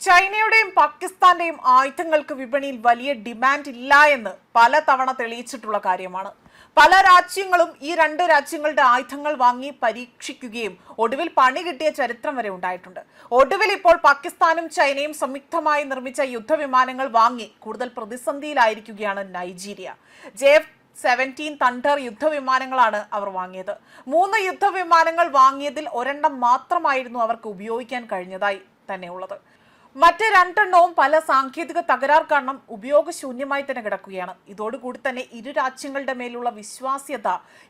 ചൈനയുടെയും പാകിസ്ഥാന്റെയും ആയുധങ്ങൾക്ക് വിപണിയിൽ വലിയ ഡിമാൻഡ് ഇല്ല എന്ന് പലതവണ തെളിയിച്ചിട്ടുള്ള കാര്യമാണ്. പല രാജ്യങ്ങളും ഈ രണ്ട് രാജ്യങ്ങളുടെ ആയുധങ്ങൾ വാങ്ങി പരീക്ഷിക്കുകയും ഒടുവിൽ പണി കിട്ടിയ ചരിത്രം വരെ ഉണ്ടായിട്ടുണ്ട്. ഒടുവിൽ ഇപ്പോൾ പാകിസ്ഥാനും ചൈനയും സംയുക്തമായി നിർമ്മിച്ച യുദ്ധവിമാനങ്ങൾ വാങ്ങി കൂടുതൽ പ്രതിസന്ധിയിലായിരിക്കുകയാണ് നൈജീരിയ. J-17 തണ്ടർ യുദ്ധവിമാനങ്ങളാണ് അവർ വാങ്ങിയത്. 3 യുദ്ധവിമാനങ്ങൾ വാങ്ങിയതിൽ ഒരെണ്ണം മാത്രമായിരുന്നു അവർക്ക് ഉപയോഗിക്കാൻ കഴിഞ്ഞതായി തന്നെയുള്ളത്. മറ്റ് 2 എണ്ണവും പല സാങ്കേതിക തകരാർ കാരണം ഉപയോഗശൂന്യമായി തന്നെ കിടക്കുകയാണ്. ഇതോടുകൂടി തന്നെ ഇരു രാജ്യങ്ങളുടെ മേലുള്ള വിശ്വാസ്യത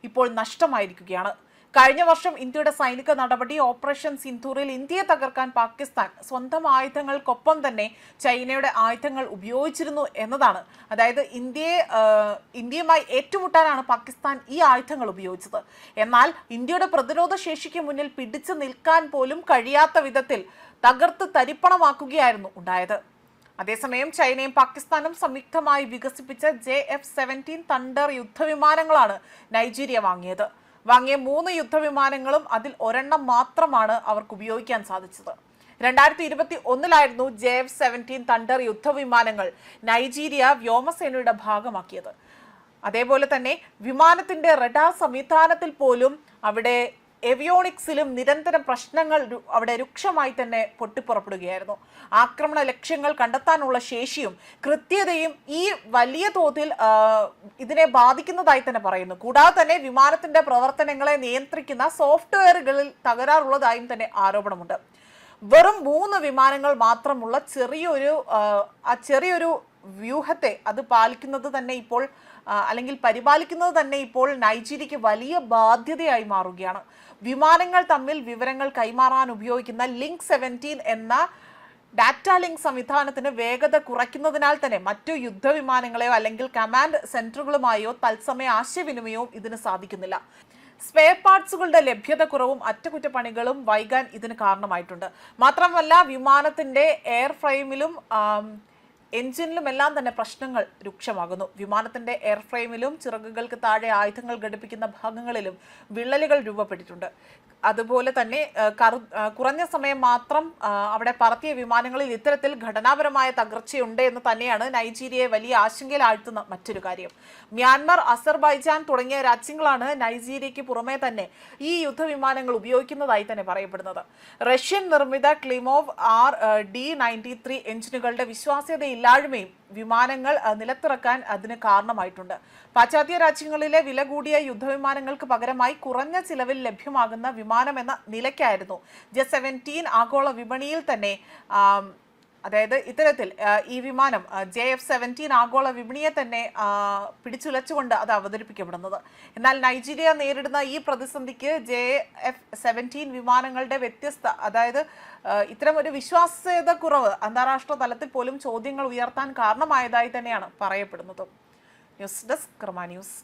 ഇപ്പോൾ നഷ്ടമായിരിക്കുകയാണ്. കഴിഞ്ഞ വർഷം ഇന്ത്യയുടെ സൈനിക നടപടി ഓപ്പറേഷൻ സിന്ധൂറിൽ ഇന്ത്യയെ തകർക്കാൻ പാകിസ്ഥാൻ സ്വന്തം ആയുധങ്ങൾക്കൊപ്പം തന്നെ ചൈനയുടെ ആയുധങ്ങൾ ഉപയോഗിച്ചിരുന്നു എന്നതാണ്. അതായത് ഇന്ത്യയുമായി ഏറ്റുമുട്ടാനാണ് പാകിസ്ഥാൻ ഈ ആയുധങ്ങൾ ഉപയോഗിച്ചത്. എന്നാൽ ഇന്ത്യയുടെ പ്രതിരോധ ശേഷിക്ക് മുന്നിൽ പിടിച്ചു നിൽക്കാൻ പോലും കഴിയാത്ത വിധത്തിൽ തകർത്ത് തരിപ്പണമാക്കുകയായിരുന്നു ഉണ്ടായത്. അതേസമയം ചൈനയും പാകിസ്ഥാനും സംയുക്തമായി വികസിപ്പിച്ച J-17 തണ്ടർ യുദ്ധവിമാനങ്ങളാണ് നൈജീരിയ വാങ്ങിയത്. വാങ്ങിയ 3 യുദ്ധവിമാനങ്ങളും അതിൽ ഒരെണ്ണം മാത്രമാണ് അവർക്ക് ഉപയോഗിക്കാൻ സാധിച്ചത്. 2021 J-17 തണ്ടർ യുദ്ധവിമാനങ്ങൾ നൈജീരിയ വ്യോമസേനയുടെ ഭാഗമാക്കിയത്. അതേപോലെ തന്നെ വിമാനത്തിന്റെ റഡാർ സംവിധാനത്തിൽ പോലും അവിടെ എവിയോണിക്സിലും നിരന്തരം പ്രശ്നങ്ങൾ അവിടെ രൂക്ഷമായി തന്നെ പൊട്ടിപ്പുറപ്പെടുകയായിരുന്നു. ആക്രമണ ലക്ഷ്യങ്ങൾ കണ്ടെത്താനുള്ള ശേഷിയും കൃത്യതയും ഈ വലിയ തോതിൽ ഇതിനെ ബാധിക്കുന്നതായി തന്നെ പറയുന്നു. കൂടാതെ തന്നെ വിമാനത്തിന്റെ പ്രവർത്തനങ്ങളെ നിയന്ത്രിക്കുന്ന സോഫ്റ്റ്വെയറുകളിൽ തകരാറുള്ളതായും തന്നെ ആരോപണമുണ്ട്. വെറും 3 വിമാനങ്ങൾ മാത്രമുള്ള ചെറിയൊരു വ്യൂഹത്തെ അത് പാലിക്കുന്നത് തന്നെ ഇപ്പോൾ അല്ലെങ്കിൽ പരിപാലിക്കുന്നത് തന്നെ ഇപ്പോൾ നൈജീരിയക്ക് വലിയ ബാധ്യതയായി മാറുകയാണ്. വിമാനങ്ങൾ തമ്മിൽ വിവരങ്ങൾ കൈമാറാൻ ഉപയോഗിക്കുന്ന ലിങ്ക് 17 എന്ന ഡാറ്റ ലിങ്ക് സംവിധാനത്തിന് വേഗത കുറയ്ക്കുന്നതിനാൽ തന്നെ മറ്റു യുദ്ധവിമാനങ്ങളെയോ അല്ലെങ്കിൽ കമാൻഡ് സെന്ററുകളുമായോ തത്സമയ ആശയവിനിമയവും ഇതിന് സാധിക്കുന്നില്ല. സ്പെയർ പാർട്സുകളുടെ ലഭ്യത കുറവും അറ്റകുറ്റപ്പണികളും വൈകാൻ ഇതിന് കാരണമായിട്ടുണ്ട്. മാത്രമല്ല വിമാനത്തിന്റെ എയർ ഫ്രെയിമിലും എഞ്ചിനിലും എല്ലാം തന്നെ പ്രശ്നങ്ങൾ രൂക്ഷമാകുന്നു. വിമാനത്തിന്റെ എയർ ഫ്രെയിമിലും ചിറകുകൾക്ക് താഴെ ആയുധങ്ങൾ ഘടിപ്പിക്കുന്ന ഭാഗങ്ങളിലും വിള്ളലുകൾ രൂപപ്പെട്ടിട്ടുണ്ട്. അതുപോലെ തന്നെ കുറഞ്ഞ സമയം മാത്രം അവിടെ പറത്തിയ വിമാനങ്ങളിൽ ഇത്തരത്തിൽ ഘടനാപരമായ തകർച്ചയുണ്ട് എന്ന് തന്നെയാണ് നൈജീരിയയെ വലിയ ആശങ്കയിലാഴ്ത്തുന്ന മറ്റൊരു കാര്യം. മ്യാൻമർ, അസർബൈജാൻ തുടങ്ങിയ രാജ്യങ്ങളാണ് നൈജീരിയയ്ക്ക് പുറമെ തന്നെ ഈ യുദ്ധവിമാനങ്ങൾ ഉപയോഗിക്കുന്നതായി തന്നെ പറയപ്പെടുന്നത്. റഷ്യൻ നിർമ്മിത ക്ലിമോവ് RD-93 എഞ്ചിനുകളുടെ വിശ്വാസ്യതയില്ലായ്മയും വിമാനങ്ങൾ നിലത്തിറക്കാൻ അതിന് കാരണമായിട്ടുണ്ട്. പാശ്ചാത്യ രാജ്യങ്ങളിലെ വില കൂടിയ യുദ്ധവിമാനങ്ങൾക്ക് പകരമായി കുറഞ്ഞ ചിലവിൽ ലഭ്യമാകുന്ന വിമാനം എന്ന നിലയ്ക്കായിരുന്നു J-17 ആഗോള വിപണിയിൽ തന്നെ അതായത് ഇത്തരത്തിൽ ഈ വിമാനം J-17 ആഗോള വിപണിയെ തന്നെ പിടിച്ചുലച്ചുകൊണ്ട് അത് അവതരിപ്പിക്കപ്പെടുന്നത്. എന്നാൽ നൈജീരിയ നേരിടുന്ന ഈ പ്രതിസന്ധിക്ക് J-17 വിമാനങ്ങളുടെ അതായത് ഇത്തരം ഒരു വിശ്വാസ്യത കുറവ് അന്താരാഷ്ട്ര തലത്തിൽ പോലും ചോദ്യങ്ങൾ ഉയർത്താൻ കാരണമായതായി തന്നെയാണ് പറയപ്പെടുന്നത്. ന്യൂസ് ഡെസ്ക് കർമ്മ ന്യൂസ്.